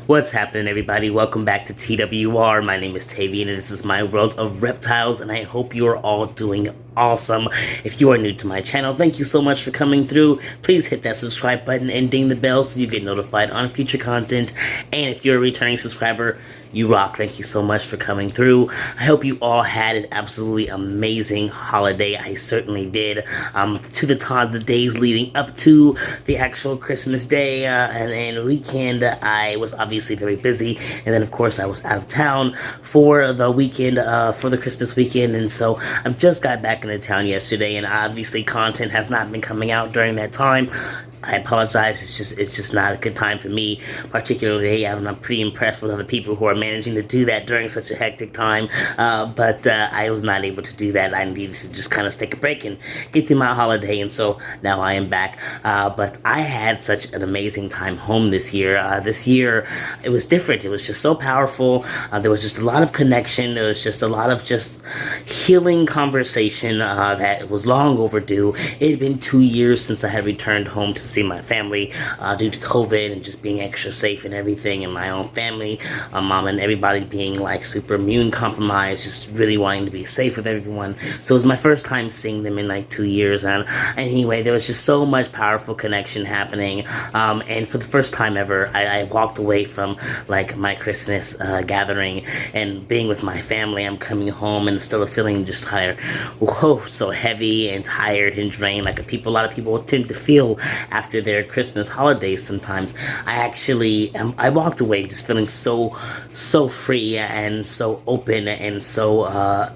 What's happening, everybody? Welcome back to TWR. My name is Tavian, and this is my world of reptiles, and I hope you are all doing awesome. If you are new to my channel, thank you so much for coming through. Please hit that subscribe button and ding the bell so you get notified on future content. And if you're a returning subscriber, you rock. Thank you so much for coming through. I hope you all had an absolutely amazing holiday. I certainly did. To the days leading up to the actual Christmas day and weekend, I was obviously very busy. And then, of course, I was out of town for the weekend, for the Christmas weekend. And so I just got back into town yesterday, and obviously content has not been coming out during that time. I apologize. It's just not a good time for me, particularly. I'm pretty impressed with other people who are managing to do that during such a hectic time. But I was not able to do that. I needed to just kind of take a break and get through my holiday, and so now I am back. But I had such an amazing time home this year. This year, it was different. It was just so powerful. There was just a lot of connection. There was just a lot of just healing conversation that was long overdue. It had been 2 years since I had returned home to see my family due to COVID and just being extra safe and everything, and my own family, my mom and everybody being like super immune compromised, just really wanting to be safe with everyone. So it was my first time seeing them in like 2 years, and anyway, there was just so much powerful connection happening, and for the first time ever, I walked away from like my Christmas gathering and being with my family. I'm coming home and still feeling just tired, so heavy and tired and drained, like a lot of people tend to feel after their Christmas holidays sometimes. I walked away just feeling so free and so open and so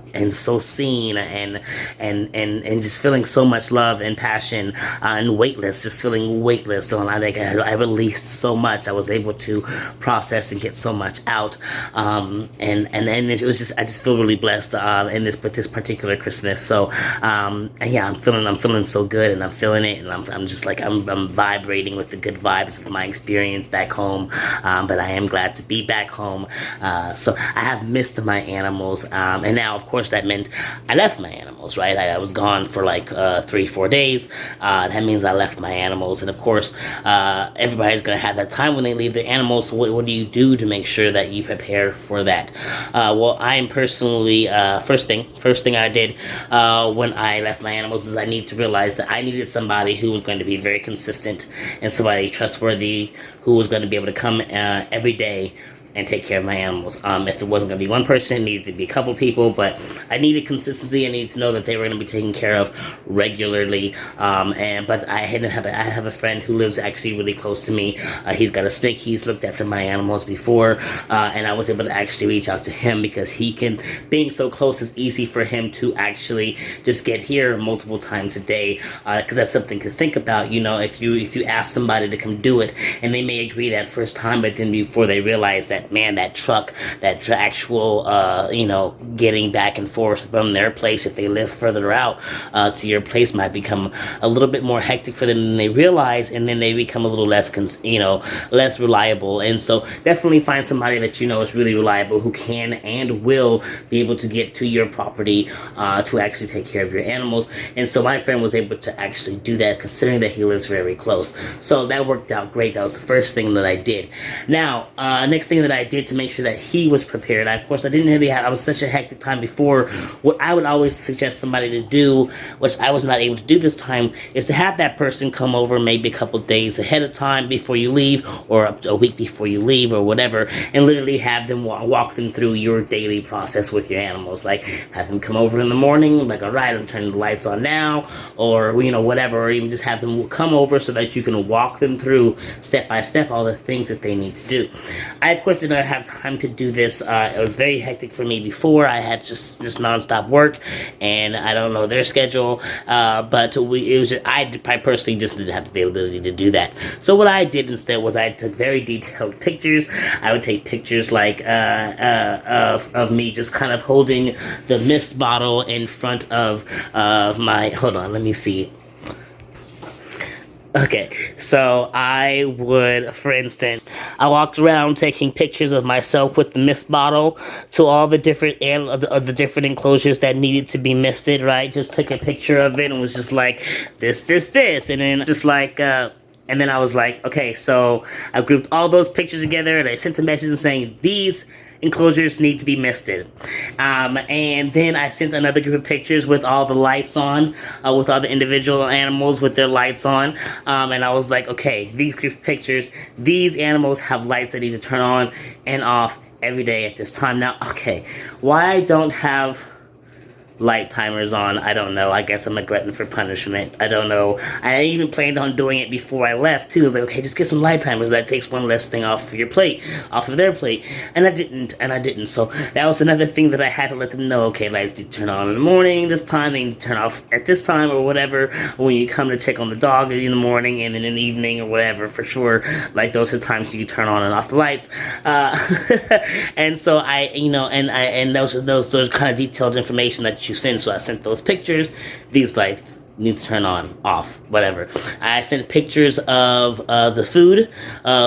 seen and just feeling so much love and passion and weightless, just feeling weightless. So I released so much. I was able to process and get so much out, and it was just, I just feel really blessed in this particular Christmas. So yeah, I'm feeling so good, and I'm feeling it, and I'm just like I'm vibrating with the good vibes of my experience back home, but I am glad to be back home. So I have missed my animals, and now of course that meant I left my animals, right? I was gone for like 3-4 days. That means I left my animals, and of course everybody's gonna have that time when they leave their animals. So what do you do to make sure that you prepare for that? Well, I am personally first thing I did when I left my animals is I needed to realize that I needed somebody who was going to be very consistent and somebody trustworthy who was going to be able to come every day and take care of my animals. If it wasn't going to be one person, it needed to be a couple people, but I needed consistency. I needed to know that they were going to be taken care of regularly. But I have a friend who lives actually really close to me. He's got a snake. He's looked after my animals before, and I was able to actually reach out to him because being so close is easy for him to actually just get here multiple times a day, because that's something to think about. You know, if you ask somebody to come do it, and they may agree that first time, but then before they realize that, man, that actual getting back and forth from their place, if they live further out to your place, might become a little bit more hectic for them than they realize, and then they become a little less less reliable. And so definitely find somebody that you know is really reliable, who can and will be able to get to your property to actually take care of your animals. And so my friend was able to actually do that, considering that he lives very close. So that worked out great. That was the first thing that I did. Now, next thing that I did to make sure that he was prepared, I was such a hectic time before. What I would always suggest somebody to do, which I was not able to do this time, is to have that person come over maybe a couple days ahead of time before you leave, or up to a week before you leave, or whatever, and literally have them walk them through your daily process with your animals. Like, have them come over in the morning, like, all right, I'm turning the lights on now, or whatever, or even just have them come over so that you can walk them through step by step all the things that they need to do. I, of course, did not have time to do this. It was very hectic for me before. I had just nonstop work, and I don't know their schedule, but I personally just didn't have the availability to do that. So what I did instead was I took very detailed pictures. I would take pictures like of me just kind of holding the mist bottle in front of my, hold on, let me see. Okay, so I would, for instance, I walked around taking pictures of myself with the mist bottle to all the different of the different enclosures that needed to be misted, right? Just took a picture of it and was just like, this, and then just like, And then I was like, okay, so I grouped all those pictures together and I sent a message saying these enclosures need to be misted. And then I sent another group of pictures with all the lights on, with all the individual animals with their lights on. And I was like, okay, these group of pictures, these animals have lights that need to turn on and off every day at this time. Now, okay, why I don't have light timers on, I don't know. I guess I'm a glutton for punishment. I don't know. I even planned on doing it before I left too. I was like, okay, just get some light timers. That takes one less thing off of your plate, off of their plate. And I didn't. So that was another thing that I had to let them know. Okay, lights need to turn on in the morning this time. They need to turn off at this time or whatever. When you come to check on the dog in the morning and then in the evening or whatever, for sure. Like those are the times you turn on and off the lights. And so and those kind of detailed information that you send. So I sent those pictures. These lights need to turn on, off, whatever. I sent pictures of the food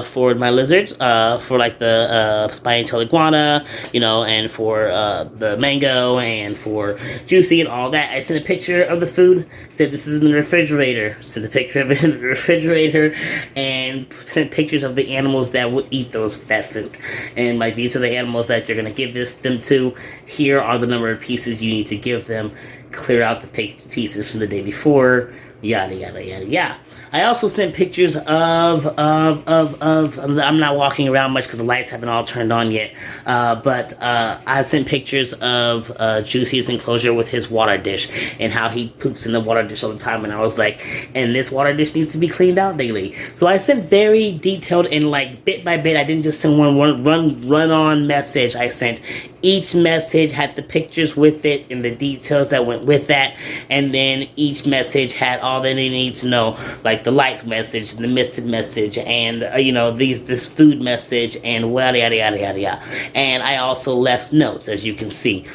for my lizards, for like the spiny-tailed iguana, and for the mango and for Juicy and all that. I sent a picture of the food, said this is in the refrigerator, sent a picture of it in the refrigerator, and sent pictures of the animals that would eat that food. And like, these are the animals that you're gonna give them to. Here are the number of pieces you need to give them. Clear out the pieces from the day before, yada yada yada yada. I also sent pictures of I'm not walking around much because the lights haven't all turned on yet, but I sent pictures of Juicy's enclosure with his water dish and how he poops in the water dish all the time, and I was like, and this water dish needs to be cleaned out daily. So I sent very detailed and like bit by bit. I didn't just send one run on message. I sent each message had the pictures with it and the details that went with that, and then each message had all that they need to know, like the light message, the misted message, and this food message, and yada yada yada yada yada. And I also left notes, as you can see.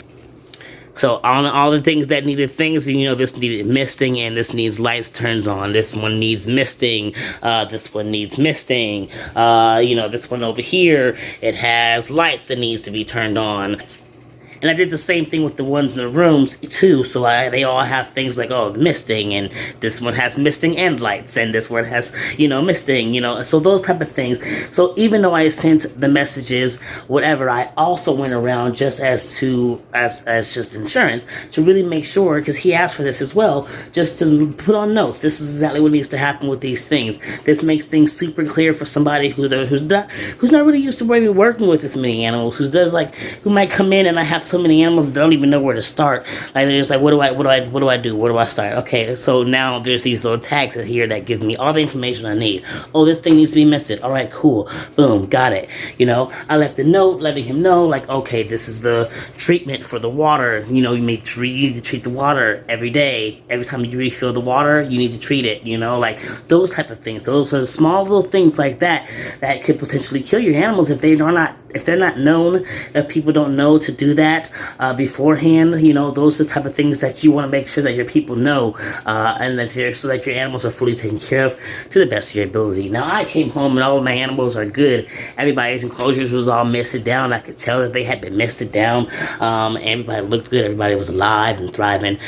So on all the things that needed things, this needed misting, and this needs lights turns on. This one needs misting. This one needs misting. This one over here, it has lights that needs to be turned on. And I did the same thing with the ones in the rooms, too, so they all have things like, misting, and this one has misting and lights, and this one has, misting, so those type of things. So even though I sent the messages, whatever, I also went around just as just insurance, to really make sure, because he asked for this as well, just to put on notes. This is exactly what needs to happen with these things. This makes things super clear for somebody who's not really used to maybe working with this many animals, who might come in and I have so many animals that don't even know where to start. Like, they're just like, what do I do? Where do I start? Okay, so now there's these little tags here that give me all the information I need. Oh, this thing needs to be misted. All right, cool. Boom, got it. I left a note letting him know, like, okay, this is the treatment for the water. You need to treat the water every day. Every time you refill the water, you need to treat it. Like those type of things. Those are small little things like that could potentially kill your animals if they're not known, if people don't know to do that beforehand. Those are the type of things that you want to make sure that your people know, and so that your animals are fully taken care of to the best of your ability. Now, I came home and all of my animals are good. Everybody's enclosures was all misted down. I could tell that they had been misted down. Everybody looked good. Everybody was alive and thriving.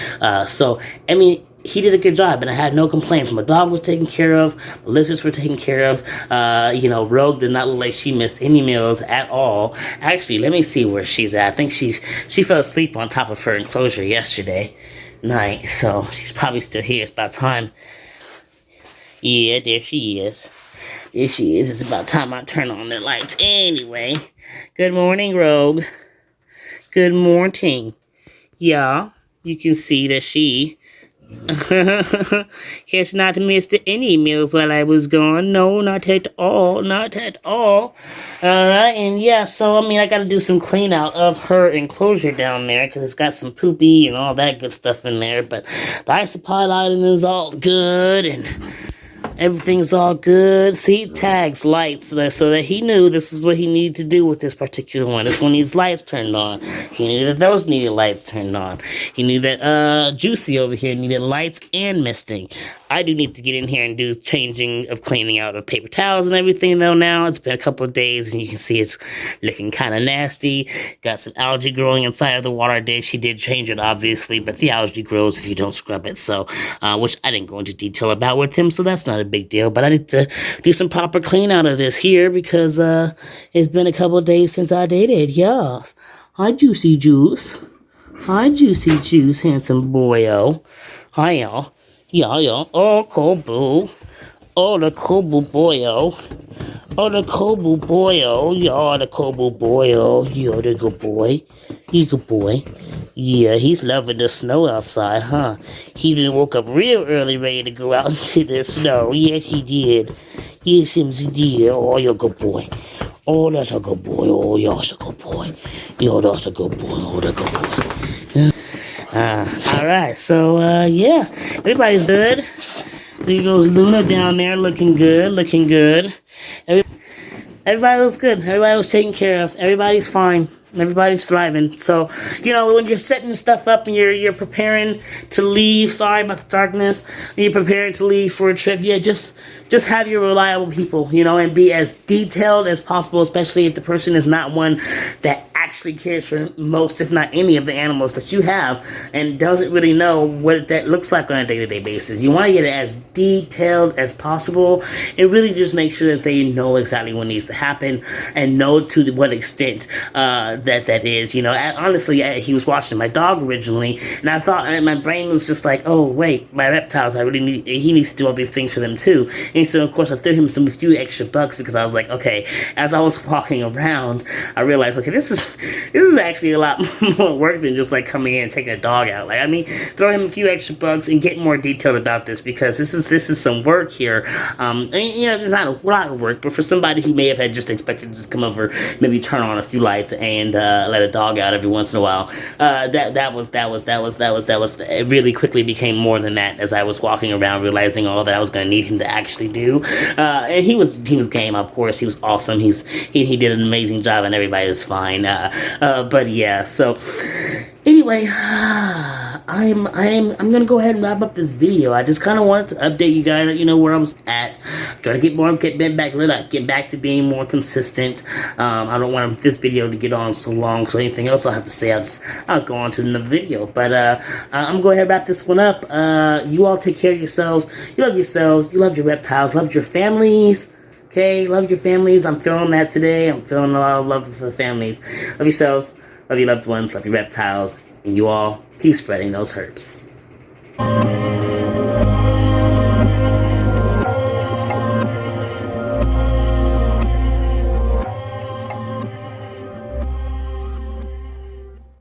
He did a good job, and I had no complaints. My dog was taken care of. My lizards were taken care of. Rogue did not look like she missed any meals at all. Actually, let me see where she's at. I think she fell asleep on top of her enclosure yesterday night, so she's probably still here. It's about time. Yeah, there she is. There she is. It's about time I turn on the lights. Anyway, good morning, Rogue. Good morning. Yeah, you can see that she has not missed any meals while I was gone. No, not at all. Not at all. Alright, and yeah, so I gotta do some clean out of her enclosure down there because it's got some poopy and all that good stuff in there. But the isopod island is all good and everything's all good. See, tags, lights, so that he knew this is what he needed to do with this particular one. This one needs lights turned on. He knew that those needed lights turned on. He knew that Juicy over here needed lights and misting. I do need to get in here and do changing of cleaning out of paper towels and everything, though. Now it's been a couple of days and you can see it's looking kind of nasty. Got some algae growing inside of the water dish. He did change it, obviously, but the algae grows if you don't scrub it, so which I didn't go into detail about with him, so that's not a big deal, but I need to do some proper clean out of this here because it's been a couple days since I dated. Yes. Hi, Juicy Juice. Hi, Juicy Juice, handsome boyo. Hi, y'all. Yeah. Oh, Kobu. Oh, the Kobu boyo. Oh, the Kobu boyo. Yeah, the Kobu boyo. You're the good boy. You good boy. Yeah, he's loving the snow outside, huh? He even woke up real early ready to go out into the snow. Yes, he did. Yes, he did. Oh, you're a good boy. Oh, that's a good boy. Oh, yeah, that's a good boy. Yo, that's a good boy. Oh, that's a good boy. Alright, so, yeah. Everybody's good. There goes Luna down there looking good. Everybody looks good. Everybody was taken care of. Everybody's fine. Everybody's thriving. So, you know, when you're setting stuff up and you're preparing to leave, sorry about the darkness, and you're preparing to leave for a trip, yeah, just have your reliable people, you know, and be as detailed as possible, especially if the person is not one that actually cares for most, if not any, of the animals that you have and doesn't really know what that looks like on a day-to-day basis. You want to get it as detailed as possible and really just make sure that they know exactly what needs to happen and know to what extent that is. You know, honestly, he was watching my dog originally, and I thought, and my brain was just like, oh wait, my reptiles, he needs to do all these things for them too. And so of course I threw him a few extra bucks because I was like, okay, as I was walking around, I realized, okay, this is actually a lot more work than just like coming in and taking a dog out. Like, I mean, throw him a few extra bucks and get more detailed about this because this is some work here. And, you know, it's not a lot of work, but for somebody who may have had just expected to just come over, maybe turn on a few lights and let a dog out every once in a while, it really quickly became more than that as I was walking around realizing all that I was going to need him to actually do. And he was game, of course. He was awesome. He did an amazing job and everybody was fine. But yeah, so anyway, I'm gonna go ahead and wrap up this video. I just kind of wanted to update you guys, you know, where I was at. Try to get back to being more consistent. I don't want this video to get on so long, so anything else I'll have to say, I'll go on to another video. But I'm going to wrap this one up. You all take care of yourselves. You love yourselves. You love your reptiles. Love your families. Okay, love your families. I'm feeling that today. I'm feeling a lot of love for the families. Love yourselves. Love your loved ones. Love your reptiles. And you all keep spreading those herbs.